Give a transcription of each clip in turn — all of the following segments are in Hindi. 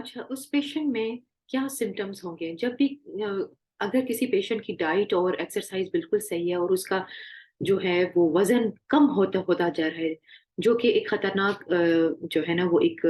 अच्छा, उस पेशेंट में क्या सिम्पटम्स होंगे? जब भी अगर किसी पेशेंट की डाइट और एक्सरसाइज़ बिल्कुल सही है और उसका जो है वो वज़न कम होता होता जा रहा है, जो कि एक खतरनाक जो है ना वो एक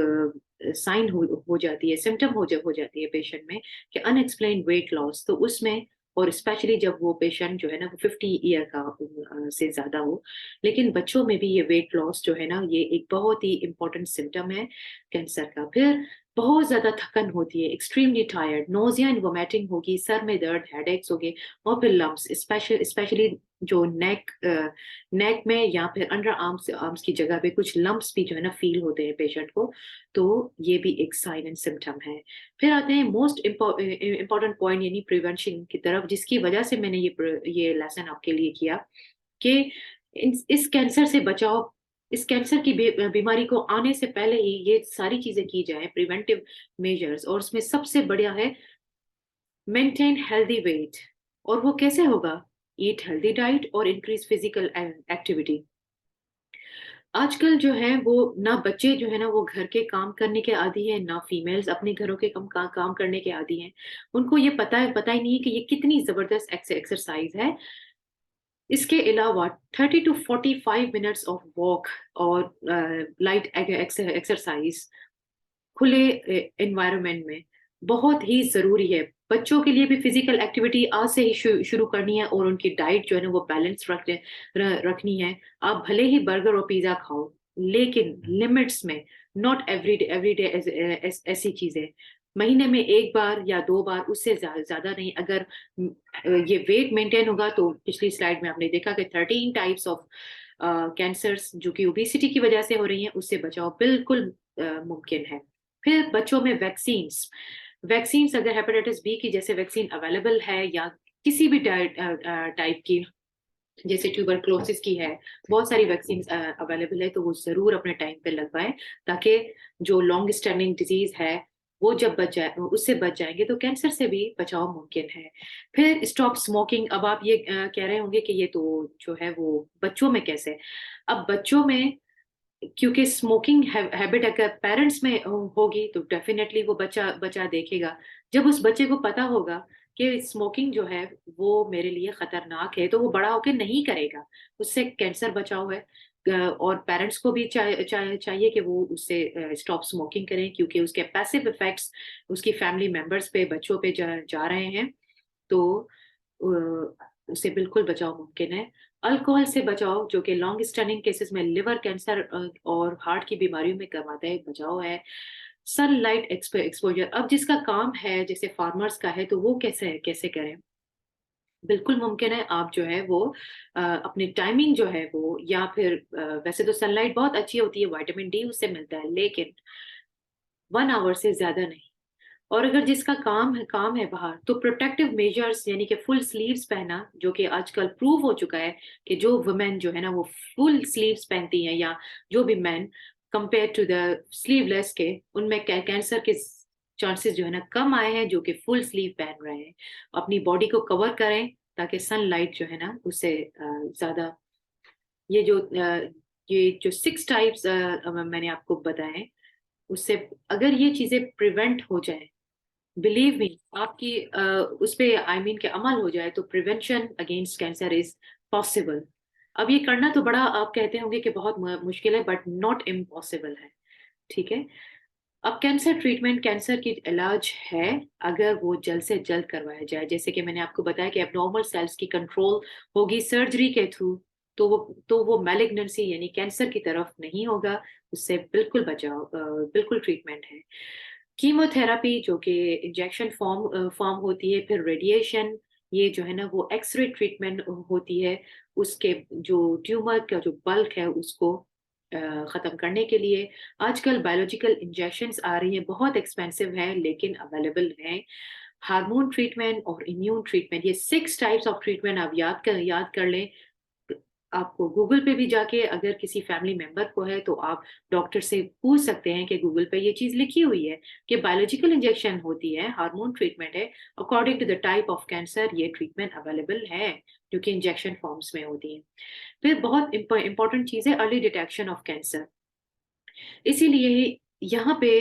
साइन हो जाती है, सिम्पटम हो जाती है पेशेंट में कि अनएक्सप्लेन्ड वेट लॉस। तो उसमें और स्पेशली जब वो पेशेंट जो है ना वो 50 ईयर का से ज़्यादा हो। लेकिन बच्चों में भी ये वेट लॉस जो है ना ये एक बहुत ही इम्पोर्टेंट सिम्पटम है कैंसर का। फिर बहुत ज़्यादा थकन होती है, extremely tired, nausea and vomiting होगी, सर में दर्द, हेडेक्स होंगे और फिर लम्प्स स्पेशली जो नेक में या फिर अंडर आर्म्स आर्म्स की जगह पे कुछ लम्प्स भी जो है ना फ़ील होते हैं पेशेंट को, तो ये भी एक साइन एंड सिम्पटम है। फिर आते हैं मोस्ट इम्पोर्टेंट पॉइंट यानी प्रिवेंशन की तरफ, जिसकी वजह से मैंने ये लेसन आपके लिए किया कि इस कैंसर से बचाव, इस कैंसर की बीमारी को आने से पहले ही ये सारी चीज़ें की जाएँ, प्रिवेंटिव मेजर्स, और उसमें सबसे बढ़िया है मेंटेन हेल्दी वेट। और वो कैसे होगा? ईट हेल्दी डाइट और इंक्रीज फिजिकल एक्टिविटी। आजकल जो है वो ना बच्चे जो है ना वो घर के काम करने के आदी हैं, ना फीमेल्स अपने घरों के काम करने के आदी हैं। उनको ये पता ही नहीं है कि ये कितनी ज़बरदस्त एक्सरसाइज़ है। इसके अलावा 30 टू 45 मिनट्स ऑफ वॉक और लाइट एक्सरसाइज़ खुले एनवायरनमेंट में बहुत ही ज़रूरी है। बच्चों के लिए भी फिज़िकल एक्टिविटी आज से ही शुरू करनी है और उनकी डाइट जो है ना वो बैलेंस रखनी है। आप भले ही बर्गर और पिज़्ज़ा खाओ, लेकिन लिमिट्स में, नॉट एवरीडे ऐसी चीज़ें। महीने में 1 बार या 2 बार, उससे ज़्यादा नहीं। अगर ये वेट मेंटेन होगा तो पिछली स्लाइड में आपने देखा कि 13 टाइप्स ऑफ कैंसर्स जो कि ओबेसिटी की वजह से हो रही हैं, उससे बचाव बिल्कुल मुमकिन है। फिर बच्चों में वैक्सीन्स, वैक्सीन्स अगर हेपेटाइटिस बी की जैसे वैक्सीन अवेलेबल है या किसी भी टाइप की जैसे ट्यूबरक्लोसिस की है, बहुत सारी वैक्सीन्स अवेलेबल है, तो वो ज़रूर अपने टाइम पे लगवाएँ ताकि जो लॉन्ग स्टैंडिंग डिज़ीज़ है, वो जब बच जाए उससे बच जाएँगे तो कैंसर से भी बचाव मुमकिन है। फिर स्टॉप स्मोकिंग। अब आप ये कह रहे होंगे कि ये तो जो है वो बच्चों में कैसे? अब बच्चों में क्योंकि स्मोकिंग हैबिट अगर पेरेंट्स में होगी तो डेफिनिटली वो बच्चा बच्चा देखेगा। जब उस बच्चे को पता होगा कि स्मोकिंग जो है वो मेरे लिए खतरनाक है, तो वो बड़ा होके नहीं करेगा। उससे कैंसर बचाव है। और पेरेंट्स को भी चाहिए कि वो उससे स्टॉप स्मोकिंग करें, क्योंकि उसके पैसिव इफेक्ट्स उसकी फैमिली मेंबर्स पे, बच्चों पे जा रहे हैं। तो उससे बिल्कुल बचाव मुमकिन है। अल्कोहल से बचाव जो कि लॉन्ग स्टैंडिंग केसेस में लिवर कैंसर और हार्ट की बीमारियों में करवाता है, बचाव है। सनलाइट एक्सपोज़र, अब जिसका काम है जैसे फार्मर्स का है, तो वो कैसे कैसे करें? बिल्कुल मुमकिन है। आप जो है वो अपनी टाइमिंग जो है वो, या फिर वैसे तो सनलाइट बहुत अच्छी होती है, विटामिन डी उससे मिलता है, लेकिन 1 आवर से ज़्यादा नहीं। और अगर जिसका काम है बाहर, तो प्रोटेक्टिव मेजर्स यानी कि फुल स्लीव्स पहना, जो कि आजकल प्रूव हो चुका है कि जो वुमेन जो है ना वो फुल स्लीव्स पहनती हैं, या जो भी men compare to the sleeveless के, उनमें कैंसर के चांसेस जो है ना कम आए हैं, जो कि फुल स्लीव पहन रहे हैं। अपनी बॉडी को कवर करें ताकि सनलाइट जो है ना उससे ज़्यादा ये जो अ, ये जो 6 टाइप्स मैंने आपको बताए हैं, उससे अगर ये चीज़ें प्रिवेंट हो जाएँ, बिलीव मी, आपकी उस पे आई मीन कि अमल हो जाए, तो prevention against cancer is possible. अब ये करना तो बड़ा आप कहते होंगे कि बहुत मुश्किल है, बट नॉट इम्पॉसिबल है, ठीक है? अब कैंसर ट्रीटमेंट, कैंसर की इलाज है अगर वो जल्द से जल्द करवाया जाए। जैसे कि मैंने आपको बताया कि एब्नॉर्मल सेल्स की कंट्रोल होगी सर्जरी के थ्रू, तो वो मैलिग्नेंसी यानी कैंसर की तरफ नहीं होगा, उससे बिल्कुल बचाव बिल्कुल ट्रीटमेंट है। कीमोथेरेपी जो कि इंजेक्शन फॉर्म होती है, फिर रेडिएशन, ये जो है ना वो एक्स-रे ट्रीटमेंट होती है, उसके जो ट्यूमर का जो बल्क है उसको ख़त्म करने के लिए। आजकल बायोलॉजिकल इंजेक्शंस आ रही हैं, बहुत एक्सपेंसिव हैं लेकिन अवेलेबल हैं। हार्मोन ट्रीटमेंट और इम्यून ट्रीटमेंट, ये 6 टाइप्स ऑफ ट्रीटमेंट आप याद कर लें। आपको गूगल पे भी जाके अगर किसी फैमिली मेंबर को है तो आप डॉक्टर से पूछ सकते हैं कि गूगल पे ये चीज़ लिखी हुई है कि बायोलॉजिकल इंजेक्शन होती है, हार्मोन ट्रीटमेंट है, according to the type of cancer ये ट्रीटमेंट अवेलेबल है, जो कि इंजेक्शन फॉर्म्स में होती हैं। फिर बहुत इम्पोर्टेंट चीज़ है अर्ली डिटेक्शन ऑफ कैंसर। इसीलिए यहाँ पे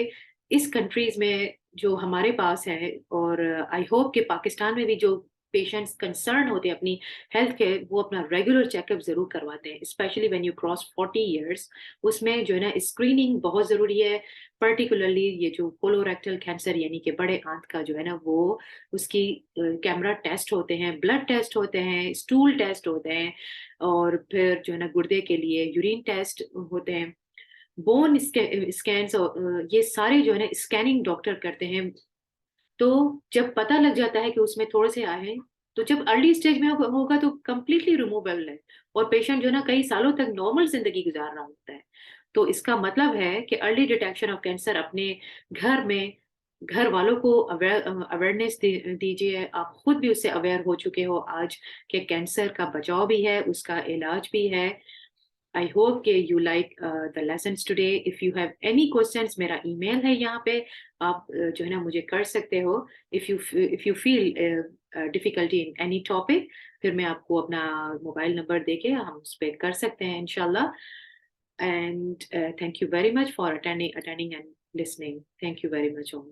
इस कंट्रीज़ में जो हमारे पास है, और आई होप कि पाकिस्तान में भी जो पेशेंट्स कंसर्न होते हैं अपनी हेल्थ के, वो अपना रेगुलर चेकअप जरूर करवाते हैं, specially when you cross 40 years. उसमें जो है ना स्क्रीनिंग बहुत जरूरी है। पर्टिकुलरली ये जो कोलोरेक्टल कैंसर यानी कि बड़े आंत का जो है ना, वो उसकी कैमरा टेस्ट होते हैं, ब्लड टेस्ट होते हैं, स्टूल टेस्ट होते हैं, और फिर जो है ना गुर्दे के लिए यूरिन टेस्ट होते हैं, बोन स्कैन्स, ये सारे जो है ना स्कैनिंग डॉक्टर करते हैं। तो जब पता लग जाता है कि उसमें थोड़े से आए हैं, तो जब अर्ली स्टेज में होगा तो कंप्लीटली रिमूवेबल है, और पेशेंट जो है ना कई सालों तक नॉर्मल जिंदगी गुजार रहा होता है। तो इसका मतलब है कि अर्ली डिटेक्शन ऑफ कैंसर अपने घर में, घर वालों को अवेयरनेस दीजिए। आप खुद भी उससे अवेयर हो चुके हो आज कि कैंसर का बचाव भी है, उसका इलाज भी है। I hope कि you like the lessons today. If you have any questions, मेरा email है यहाँ पे, आप जो है ना मुझे कर सकते हो। If you feel difficulty in any topic, फिर मैं आपको अपना मोबाइल नंबर देके हम उस पर कर सकते हैं इंशाल्लाह। And thank you very much for attending and listening. Thank you very much, Om.